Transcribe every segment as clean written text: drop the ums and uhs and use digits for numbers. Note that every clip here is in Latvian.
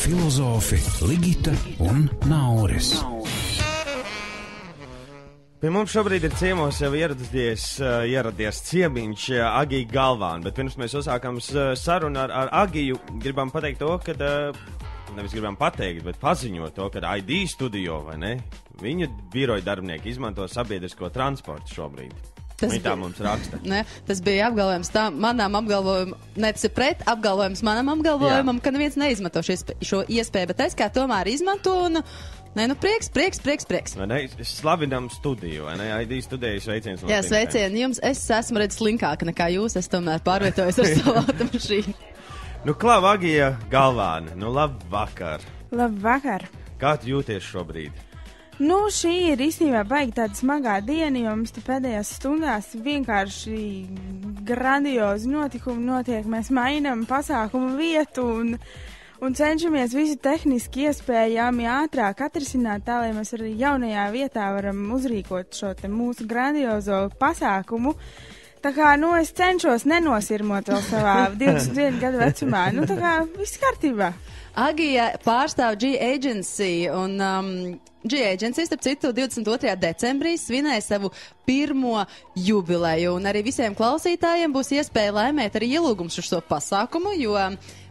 filozofi Ligita un Nauris. Pie mums šobrīd ir ciemos jau ieradies ciemiņš Agija Galvāna, bet pirms mēs uzsākam sarunu ar Agiju, gribam pateikt to, ka, nevis gribam pateikt, bet paziņot to, ka ID studio, vai ne, viņa biroja darbinieki izmanto sabiedrisko transportu šobrīd. Viņa tā mums raksta. Ne, tas bija apgalvojums manām apgalvojumam, ne, tas ir pret apgalvojums manam apgalvojumam, ka neviens neizmanto šo iespēju, bet es kā tomēr izmanto un... Nē, nu prieks. Vai ne? Slavinam studiju, vai ne? ID studiju sveiciens. Jā, sveicieni jums. Es esmu redz slinkāka nekā jūs. Es tomēr pārvietojos ar savu automašīnu. Nu, klāv, Agija Galvāna. Nu, labvakar. Labvakar. Kā tu jūties šobrīd? Nu, šī ir īstenībā baigi tāda smagā diena, jo mums te pēdējās stundās vienkārši grandiozi notikumi notiek. Mēs mainām pasākumu vietu un cenšamies visu tehniski iespējami ātrāk atrisināt tā, lai mēs arī jaunajā vietā varam uzrīkot šo te mūsu grandiozo pasākumu. Tā kā, nu, es cenšos nenosirmot vēl savā 21 gadu vecumā. Nu, tā kā, viss kārtībā. Agija pārstāv G-Agency un G-Agency, starp citu, 22. decembrī svinēja savu pirmo jubileju, un arī visiem klausītājiem būs iespēja laimēt arī ielūgums uz šo pasākumu, jo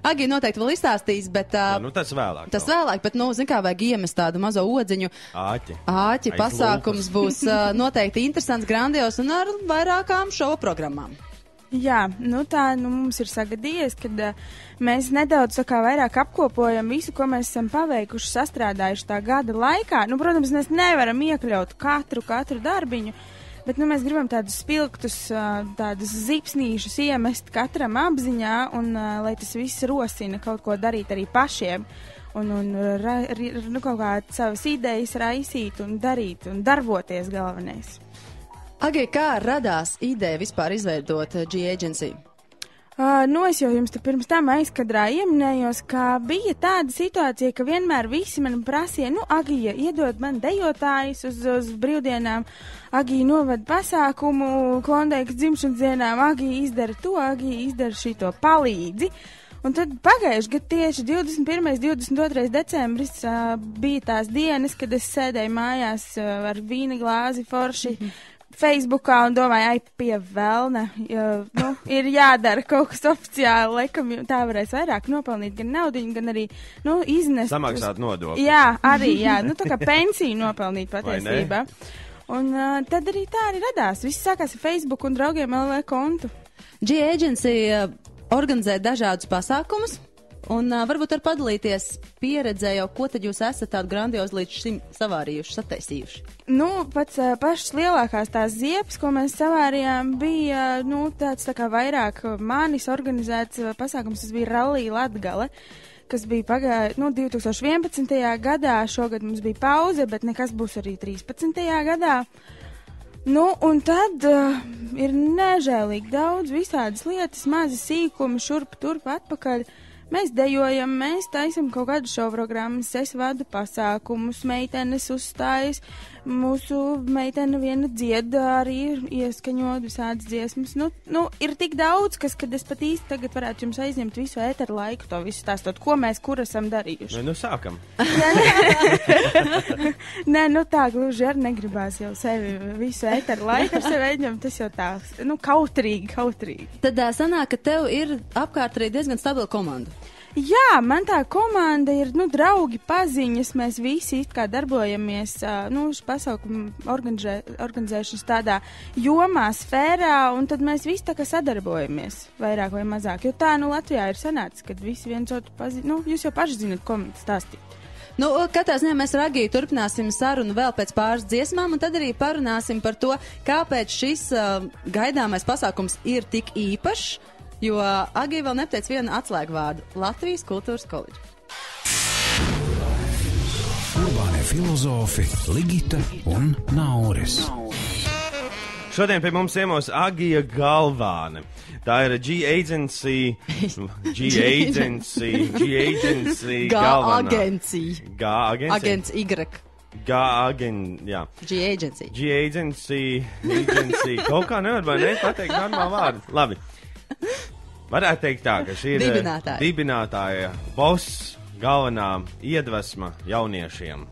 Agija noteikti vēl izstāstīs, bet... nu, tas vēlāk. Tas vēlāk, bet, nu, zin kā, vajag iemest tādu mazo odziņu. Āķi pasākums būs noteikti interesants, grandios un ar vairākām šova programmām. Jā, nu tā, nu mums ir sagadījies, kad mēs nedaudz tā kā vairāk apkopojam visu, ko mēs esam paveikuši, sastrādājuši tā gada laikā. Nu, protams, mēs nevaram iekļaut katru darbiņu, bet, nu, mēs gribam tādus spilgtus, tādus zipsnīšus iemest katram apziņā un, lai tas viss rosina kaut ko darīt arī pašiem un nu, kaut kā savas idejas raisīt un darīt un darboties galvenais. Agija, kā radās ideja vispār izveidot G-Agency? Nu, es jau jums te pirms tam aizkadrā ieminējos, ka bija tāda situācija, ka vienmēr visi man prasīja, nu, Agija, iedod man dejotājus uz brīvdienām, Agija novada pasākumu, Klondeikas dzimšanas dienām, Agija izdara to, Agija izdara šito palīdzi. Un tad pagājuši gadu tieši 21. 22. decembris bija tās dienas, kad es sēdēju mājās ar vīna glāzi forši, Facebookā un domāju, ai, pie velna, nu, ir jādara kaut kas oficiāli, laikam tā varēs vairāk nopelnīt gan naudiņu, gan arī, nu, iznest. Samaksāt nodokli. Jā, arī, jā, nu, tā kā pensiju nopelnīt patiesībā. Un tad arī tā arī radās. Viss sākās ar Facebook un draugiem LV kontu. G-Agency organizē dažādus pasākumus. Un varbūt var padalīties pieredzē jau, ko tad jūs esat tādu grandiozu līdz šim savārījuši, sataisījuši? Nu, pašas lielākās tās ziepes, ko mēs savārījām, bija, nu, tāds tā kā vairāk manis organizēts pasākums, tas bija Rallija Latgale, kas bija 2011. gadā, šogad mums bija pauze, bet nekas būs arī 13. gadā. Nu, un tad ir nežēlīgi daudz visādas lietas, mazi sīkumi, šurp, turp, atpakaļ. Mēs dejojam, mēs taisam kaut kādu šovprogrammas, es vadu pasākumus, meitenes uzstājas, mūsu meitene viena dzieda arī ieskaņot visādas dziesmas. Nu, ir tik daudz, kad es pat īsti tagad varētu jums aizņemt visu ēteru laiku, to visu stāstot, ko mēs kur esam darījuši. Nu, sākam. Nē, nu tā gluži arī negribās jau sevi visu ēteru laiku ar sevi aizņemt, tas jau tā, nu, kautrīgi. Tad sanāk, ka tev ir apkārt arī diezgan stabila komanda. Jā, man tā komanda ir, nu, draugi, paziņas, mēs visi it kā darbojamies, nu, pasaukumu organizēšanas tādā jomā, sfērā, un tad mēs visi tā kā sadarbojamies, vairāk vai mazāk, jo tā, nu, Latvijā ir sanācis, kad visi viens otru paziņ, nu, jūs jau paši zināt, ko man stāstīt. Nu, katrā ziņā mēs ar Agiju turpināsim sarunu vēl pēc pāris dziesmām, un tad arī parunāsim par to, kāpēc šis gaidāmais pasākums ir tik īpašs, jo Agija vēl nepateica vienu atslēgu vārdu – Latvijas kultūras koledža. Urbānie filozofi Ligita un Nauris. Šodien pie mums ciemos Agija Galvāne. Tā ir G-Agency Galvāna. Agents Y. Jā. G-Agency. Kaut kā nevar vai ne pateikt normālu vārdu. Labi. Varētu teikt tā, ka šī ir dibinātāja boss galvenā iedvesma jauniešiem.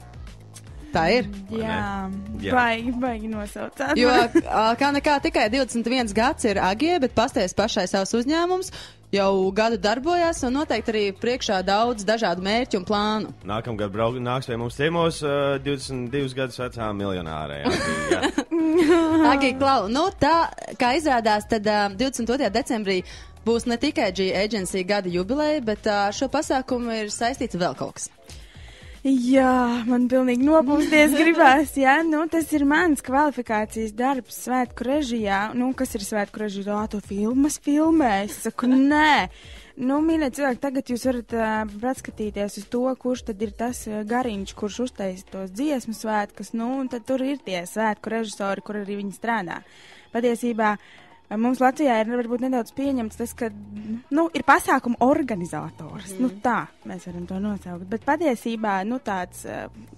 Tā ir. Jā, Jā. baigi nosaucāt. Jo kā nekā tikai 21 gads ir Agie, bet pasties pašai savus uzņēmums, jau gadu darbojās un noteikti arī priekšā daudz dažādu mērķu un plānu. Nākamgad nāks pie mums ciemos 22 gadus vecā miljonārē. Agie, Klau, nu tā, kā izrādās, tad 22. decembrī būs ne tikai G-Agency gada jubileja, bet ar šo pasākumu ir saistīts vēl kaut kas. Jā, man pilnīgi nopūsties gribās, jā, nu tas ir mans kvalifikācijas darbs svētku režijā, nu kas ir svētku režijā, tu filmē, es saku, nē. Nu, mīļie cilvēki, tagad jūs varat paskatīties uz to, kurš tad ir tas gariņš, kurš uztaisa tos dziesmu svētkus, nu, un tad tur ir tie svētku režisori, kur arī viņi strādā. Patiesībā mums Latvijā ir varbūt nedaudz pieņemts tas, ka, nu, ir pasākumu organizators. Nu, tā mēs varam to nosaukt. Bet patiesībā, nu, tāds,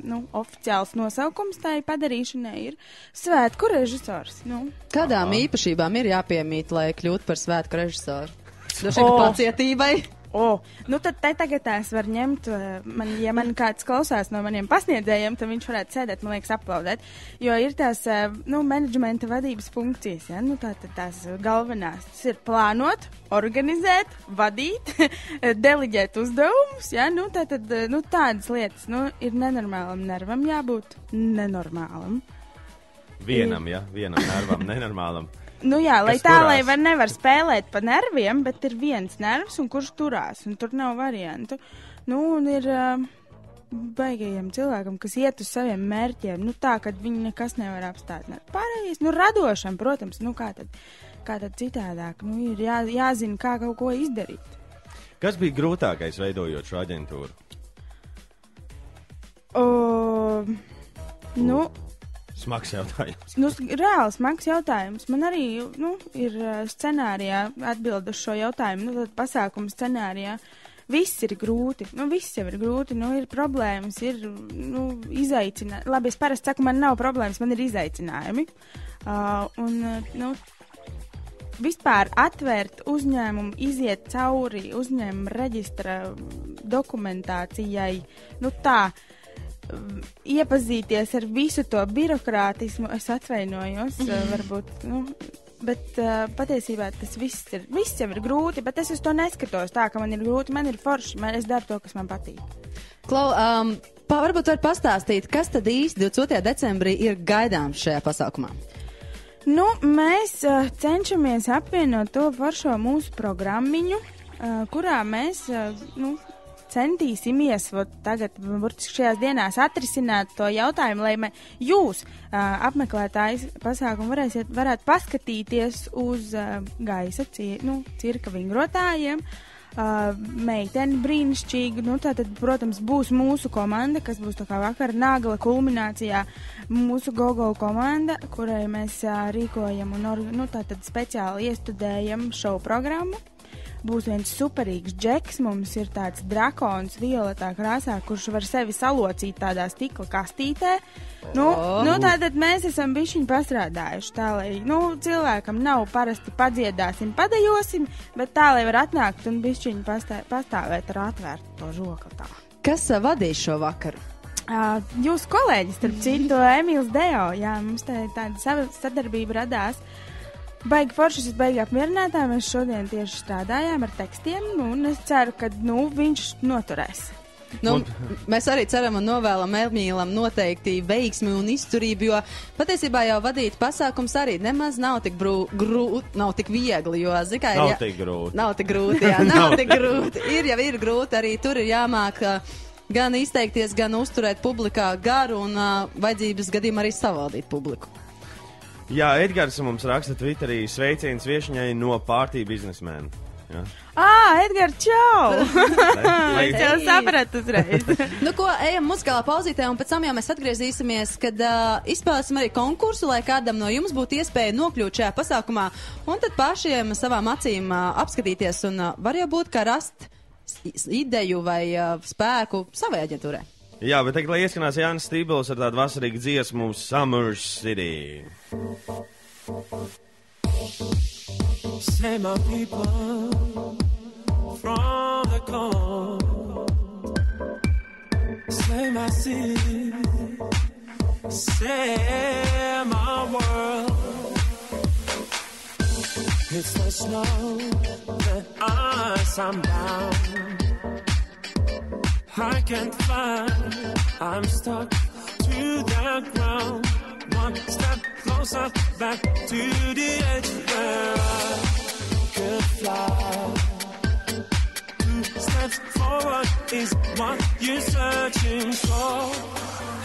nu, oficiāls nosaukums tai padarīšanai ir svētku režisors. Nu. Kādām īpašībām ir jāpiemīt, lai kļūtu par svētku režisoru? Droši vien pacietībai. Nu tad tagad tās var ņemt, ja man kāds klausās no maniem pasniedzējiem, tad viņš varētu sēdēt, man liekas, aplaudēt, jo ir tās, nu, menedžmenta vadības funkcijas, ja, nu tātad tās galvenās, tas ir plānot, organizēt, vadīt, deliģēt uzdevumus, ja, nu tātad, nu tādas lietas, nu, ir nenormālam nervam jābūt nenormālam. Vienam nervam, nenormālam. Nu jā, lai Kas tā, turās? lai nevar spēlēt pa nerviem, bet ir viens nervs, un kurš turās, un tur nav variantu. Nu, un ir baigajam cilvēkam, kas iet uz saviem mērķiem, nu tā, kad viņi nekas nevar apstāt. Pārējais, nu radošam, protams, nu kā tad citādāk, nu ir jāzina, kā kaut ko izdarīt. Kas bija grūtākais veidojot šo aģentūru? Nu... Smags jautājums. Nu, reāli smags jautājums. Man arī, nu, ir scenārijā atbild uz šo jautājumu. Nu, tad pasākuma scenārijā viss ir grūti. Nu, viss jau ir grūti. Nu, ir problēmas, ir, nu, izaicinājumi. Labi, es parasti saku, man nav problēmas, man ir izaicinājumi. Nu, vispār atvērt uzņēmumu, iziet cauri uzņēmuma reģistra dokumentācijai, nu tā, iepazīties ar visu to birokrātismu, es atvainojos, varbūt, nu, bet patiesībā tas viss jau ir grūti, bet es uz to neskatos tā, ka man ir grūti, man ir forši, es daru to, kas man patīk. Klau, varbūt var pastāstīt, kas tad īsti 22. decembrī ir gaidāms šajā pasākumā? Nu, mēs cenšamies apvienot to foršo mūsu programmiņu, kurā mēs, nu, centīsimies tagad, burtiski šajās dienās, atrisināt to jautājumu, lai jūs, apmeklētājs pasākumu, varētu paskatīties uz gaisa cirka vingrotājiem, meiteni brīnišķīgi, nu tātad, protams, būs mūsu komanda, kas būs tā kā vakar Nāgala kulminācijā, mūsu Gogol komanda, kurai mēs rīkojam un, nu tātad, speciāli iestudējam šovu programmu. Būs viens superīgs džeks, mums ir tāds drakons violetā krāsā, kurš var sevi salocīt tādā stikla kastītē. Nu, tātad mēs esam bišķiņ pastrādājuši tā, lai, nu, cilvēkam nav parasti padziedāsim, padajosim, bet tā, lai var atnākt un bišķiņ pastāvēt ar atvērtu to žokli tā. Kas vadīs šo vakaru? Jūsu kolēģis, starp citu, Emīls Deo, jā, mums tāda sadarbība radās. Baigi foršas, es baigi apmierinātā, mēs šodien tieši strādājām ar tekstiem, un es ceru, ka, nu, viņš noturēs. Nu, mēs arī ceram un novēlam Emīlam noteikti veiksmi un izturību, jo patiesībā jau vadīt pasākums arī nemaz nav tik nav tik viegli, jo, zikā, nav tik grūti. Nav tik grūti, jā, nav tik grūti. Ir grūti, arī tur ir jāmāk gan izteikties, gan uzturēt publikā garu un vajadzības gadījumā arī savaldīt publiku. Jā, Edgars mums raksta Twitterī sveiciens viešņai no Party Businessman. Ja. Edgars, čau! Es jau sapratu uzreiz. Nu ko, ejam muzikālā pauzītē un pēc tam jau mēs atgriezīsimies, kad izspēlēsim arī konkursu, lai kādam no jums būtu iespēja nokļūt šajā pasākumā un tad pašiem savām acīm apskatīties un var jau būt, ka rast ideju vai spēku savai aģentūrai. Jā, bet tagad, lai ieskanās Jānis Stībels ar tādu vasarīgu dziesmu Summer City. Say my people from the cold Say my city, say my world. It's the snow that ice I'm down. I can't fly, I'm stuck to the ground. One step closer, back to the edge where I could fly. 2 steps forward is what you're searching for,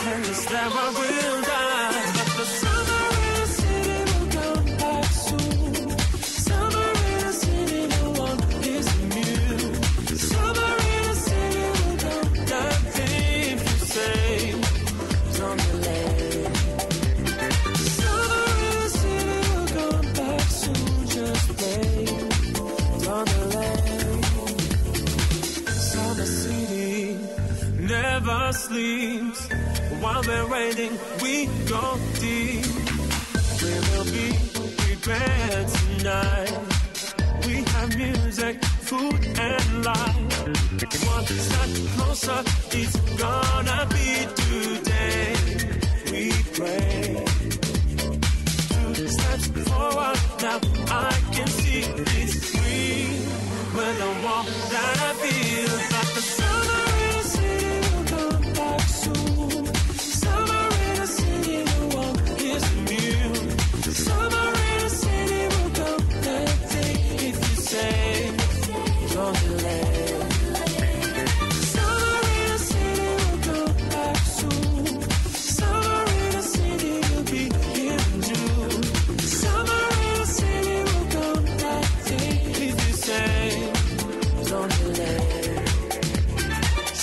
and it's there I will die. But the summer in the city will come back soon. Summer in the city, no one is immune. Summer in the city will come that thing you say. Don't delay. Summer in the city will come back soon. Just wait. Don't delay. Summer city never sleeps. While we're waiting, we go deep. We will be prepared tonight. We have music, food, and light. One step closer, it's gonna be today. We pray. 2 steps forward, now I can see it's green. With the warmth that I feel, like the summer in the city will come back soon. Summer in the city, no one is immune. Summer in the city will come that day if you say, don't delay. Summer in the city will come back soon. Summer in the city will be here in June. Summer in the city will come that day if you say, don't delay.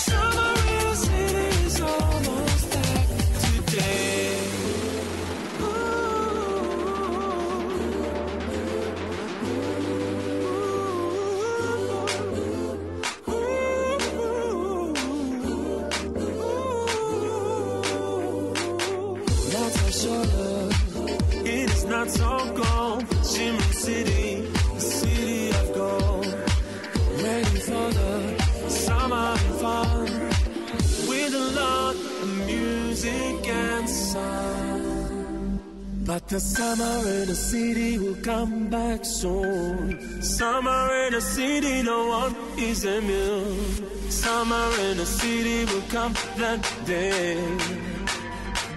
Summer in the city is almost back today. That's for sure. It is not so cold. Shimmering city, the city of gold. Waiting for the summer fun, with a lot of music and sun. But the summer in the city will come back soon. Summer in the city, no one is immune. Summer in the city will come that day.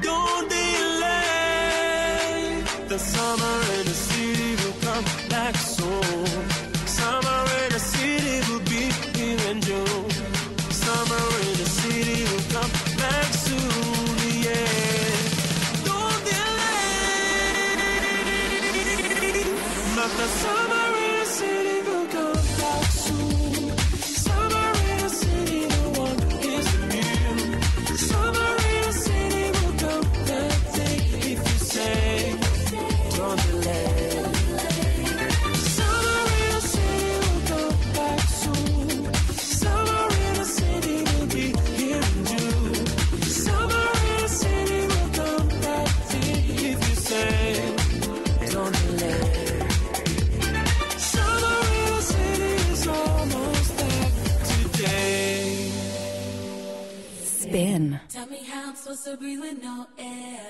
Don't delay. The summer in the city will come back soon. Summer in the city will be here in June. Summer in the city will come back soon, yeah. Don't delay. But the summer in the city will come back soon. Summer in the city, no one is immune. Summer in the city will come that day if you say, don't delay. Summer in the city will come back soon. Summer in the city will be here in June. Summer in the city will come back if you say, don't delay. Summer in the city is almost back today. Spin. Tell me how I'm supposed to breathe with no air.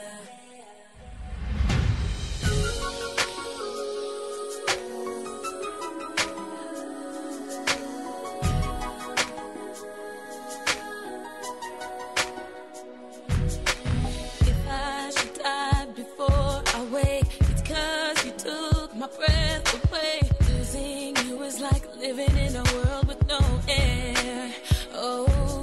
If I should die before I wake, it's 'cause you took my breath away. Losing you is like living in a world with no air. Oh,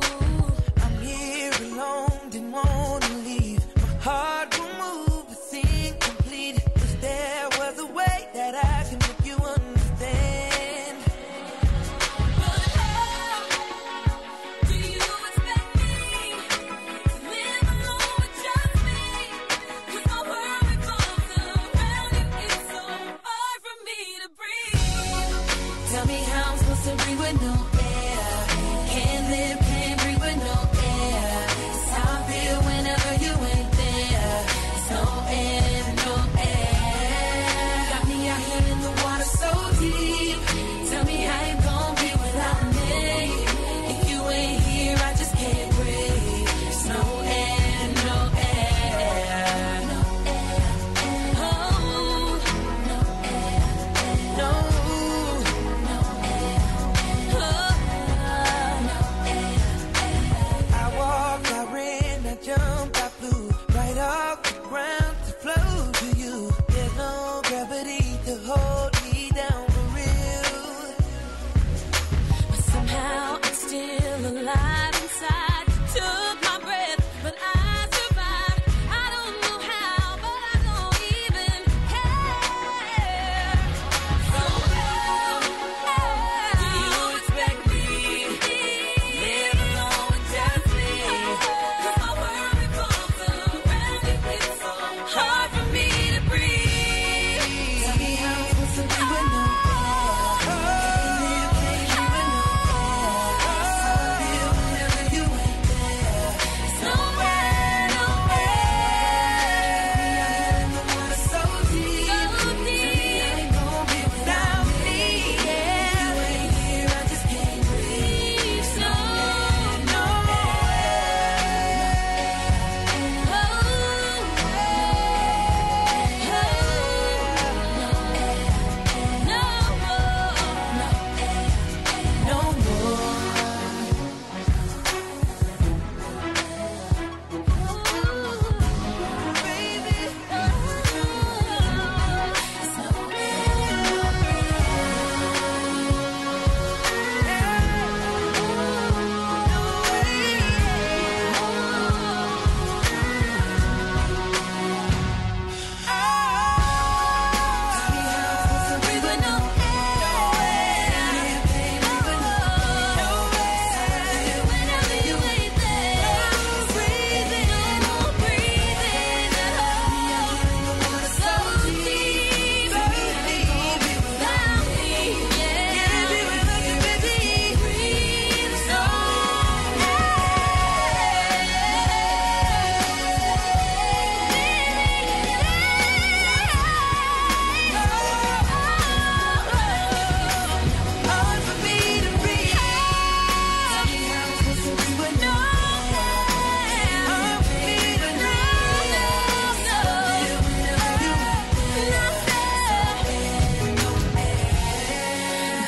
I'm here alone, didn't wanna leave. My heart will move, it's incomplete. If there was a way that I can make you understand. but how do you expect me to live alone with just me? With my world revolves around you, it's so hard for me to breathe. Tell me how I'm supposed to breathe with no air. Can't live, can't breathe with no air. It's how I feel whenever you ain't there. It's no air, no air. Got me out here in the water so deep. Tell me how you gon' be without me. If you ain't here, I just can't breathe. alive inside. Took my breath, but I survived. I don't know how, but I don't even care. So do you expect me to live alone with just me? 'Cause my world revolves around you. It's so hard for me to breathe. Tell me how I'm supposed to be with no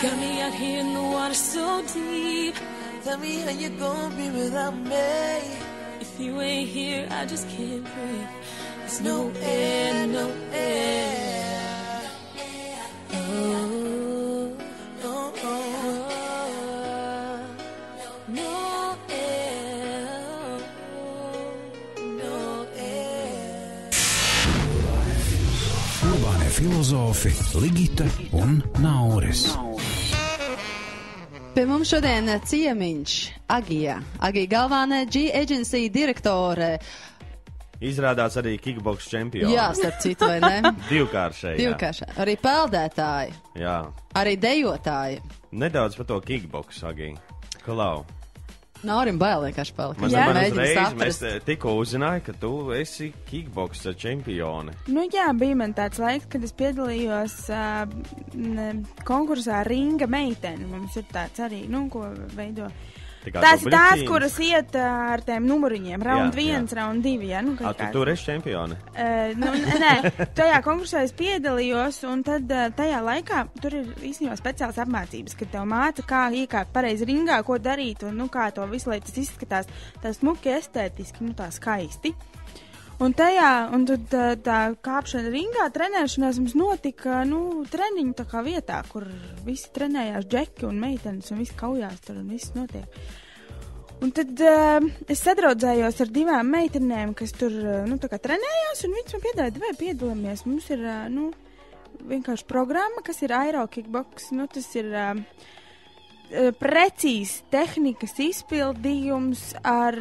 got me out here in the water so deep. Tell me how you gonna be without me. If you ain't here, I just can't breathe. There's no air, no air. Oh, oh, oh. No air, no air. Urbānie filozofi Ligita un Nauris. Pie mums šodien ciemiņš Agija. Agija Galvāne, G-Agency direktore. Izrādās arī kickboks čempioni. Jā, starp citu, vai ne? Divkāršēji. Divkāršā. Arī peldētāji. Jā. Arī dejotāji. Nedaudz par to kickboksu, Agija. Klau. Naurim bail vienkārši palika. Man Jā, uzreiz mēģina mēs saprast. tikko uzzināju, ka tu esi kickboksa čempione. Nu jā, bija man tāds laiks, kad es piedalījos konkursā Ringa meitene. Mums ir tāds arī, nu, ko veido. Tās ir tās, kuras iet ar tiem numuriņiem. Round 1, round 2, ja? Nu, Tu tur esi čempione? Nē, tajā konkursā es piedalījos, un tad tajā laikā tur ir īstenībā speciāls apmācības, kad tev māca, kā iekāpt pareizi ringā, ko darīt, un nu, kā to visu, lai tas izskatās tā smuki, estētiski, nu tā skaisti. Un tad tā kāpšana ringā, trenēšanās mums notika, nu, treniņu tā kā vietā, kur visi trenējās džeki un meitenes, un visi kaujās tur, un viss notiek. Un tad es sadraudzējos ar divām meitenēm, kas tur, nu, tā kā trenējās, un viņas man piedāvāja, vai piedalāmies. Mums ir, nu, vienkārši programma, kas ir aero kickboks, nu, tas ir precīzs tehnikas izpildījums ar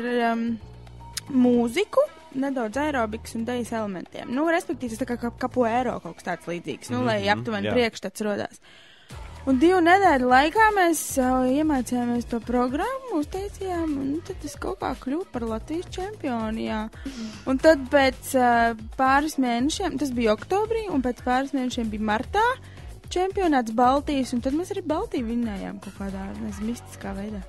mūziku, nedaudz aerobikas un dejas elementiem. Nu, respektīvi, tas tā kā capoeiro kaut kas tāds līdzīgs, nu, lai aptuveni priekšstats rodās. Un 2 nedēļu laikā mēs iemācījāmies to programmu, uztaisījām, un tad es kaut kā kļuvu par Latvijas čempioni, jā. Un tad pēc pāris mēnešiem, tas bija oktobrī, un pēc pāris mēnešiem bija martā čempionāts Baltijas, un tad mēs arī Baltiju vinnējām kaut kādā, mistiskā veidā.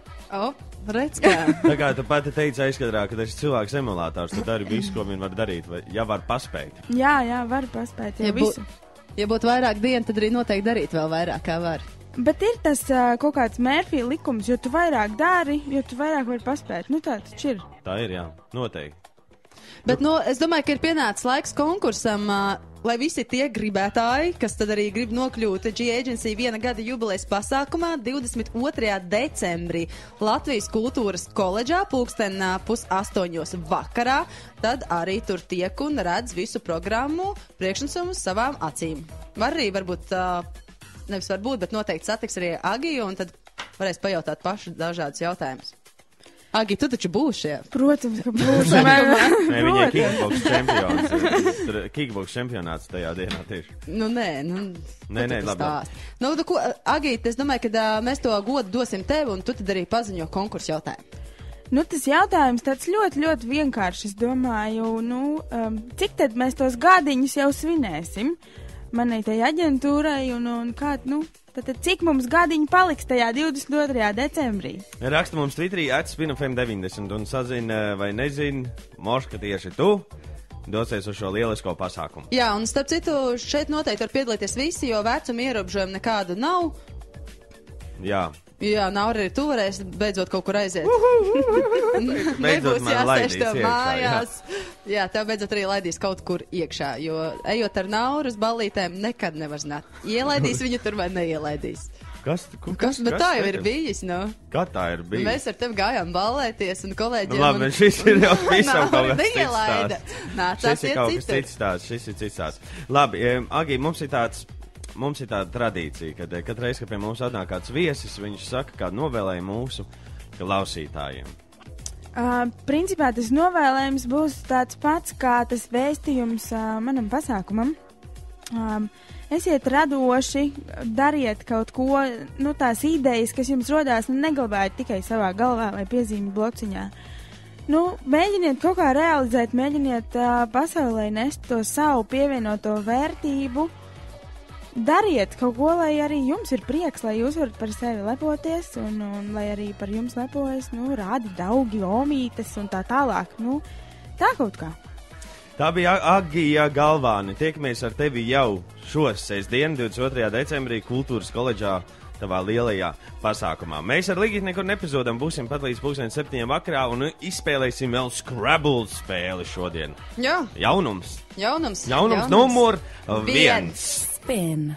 Redz kā. Tā kā tu pati teici aizkadrā, ka esi cilvēks emulators, tu dari visu, ko viņi var darīt, vai ja var paspēt. Jā, var paspēt, jā, visu. Ja būtu vairāk dienu, tad arī noteikti darīt vēl vairāk, kā var. Bet ir tas kaut kāds Murphy likums, jo tu vairāk dari, jo tu vairāk vari paspēt. Nu tā taču ir. Tā ir, jā, noteikti. Bet, es domāju, ka ir pienācis laiks konkursam, lai visi tie gribētāji, kas tad arī grib nokļūt G-Agency 1 gada jubilejas pasākumā 22. decembrī Latvijas kultūras koledžā 7:30 vakarā, tad arī tur tiek un redz visu programmu priekšnesumu uz savām acīm. Var arī, varbūt, nevis varbūt, bet noteikti satiks arī Agiju, un tad varēs pajautāt pašu dažādus jautājumus. Agi, tu taču būsi šajā? Protams, ka būsim. Nē, viņai kickboks čempionāts tajā dienā tieši. Nē, labi. Agi, es domāju, ka mēs to godu dosim tev, un tu tad arī paziņo konkursu jautājumu. Tas jautājums tāds ļoti, ļoti vienkārši. Es domāju, cik tad mēs tos gadiņus jau svinēsim manai tai aģentūrai un kā, tad cik mums gadiņi paliks tajā 22. decembrī? Raksta mums Twitterī @spinfm90 un sazina vai nezina, Moška tieši tu dosies uz šo lielisko pasākumu. Jā, un starp citu, šeit noteikti var piedalīties visi, jo vecuma ierobežojuma nekādu nav. Jā, Naura, arī tu varēsi beidzot kaut kur aiziet. Beidzot man laidīs tev iekšā, mājās. Jā, tev beidzot arī laidīs kaut kur iekšā, jo ejot ar Nauru uz ballītēm nekad nevar zināt. Ielaidīs viņu tur vai neielaidīs. Kas? Bet tā jau ir bijis, Kā tā ir bijis? Mēs ar tevi gājām ballēties un kolēģiem. Labi, šis ir jau visam kaut kas cits neielaida. Šis ir kaut kas cits stāsts. Labi, Agi, mums ir tāda tradīcija, kad katreiz, kad pie mums atnāk kāds viesis, viņš saka, kādu novēlējumu mūsu klausītājiem. Principā tas novēlējums būs tāds pats, kā tas vēstījums manam pasākumam. Esiet radoši, dariet kaut ko, tās idejas, kas jums rodās, neglabājiet tikai savā galvā vai piezīmi blociņā. Mēģiniet kaut kā realizēt, mēģiniet pasaulē nest to savu pievienoto vērtību. Dariet kaut ko, lai arī jums ir prieks, lai jūs varat par sevi lepoties un lai arī par jums lepojas, rādi draugi, omītes un tā tālāk. Tā kaut kā. Tā bija Agija Galvāne. Tiekamies ar tevi jau šo sestdienu, 22. decembrī, Kultūras koledžā, tavā lielajā pasākumā. Mēs ar Ligiti nekur nepazodam, būsim pat līdz 7:00 vakarā un izspēlēsim vēl Scrabble spēli šodien. Jā. Jaunums Jaunums numur 1. Spin.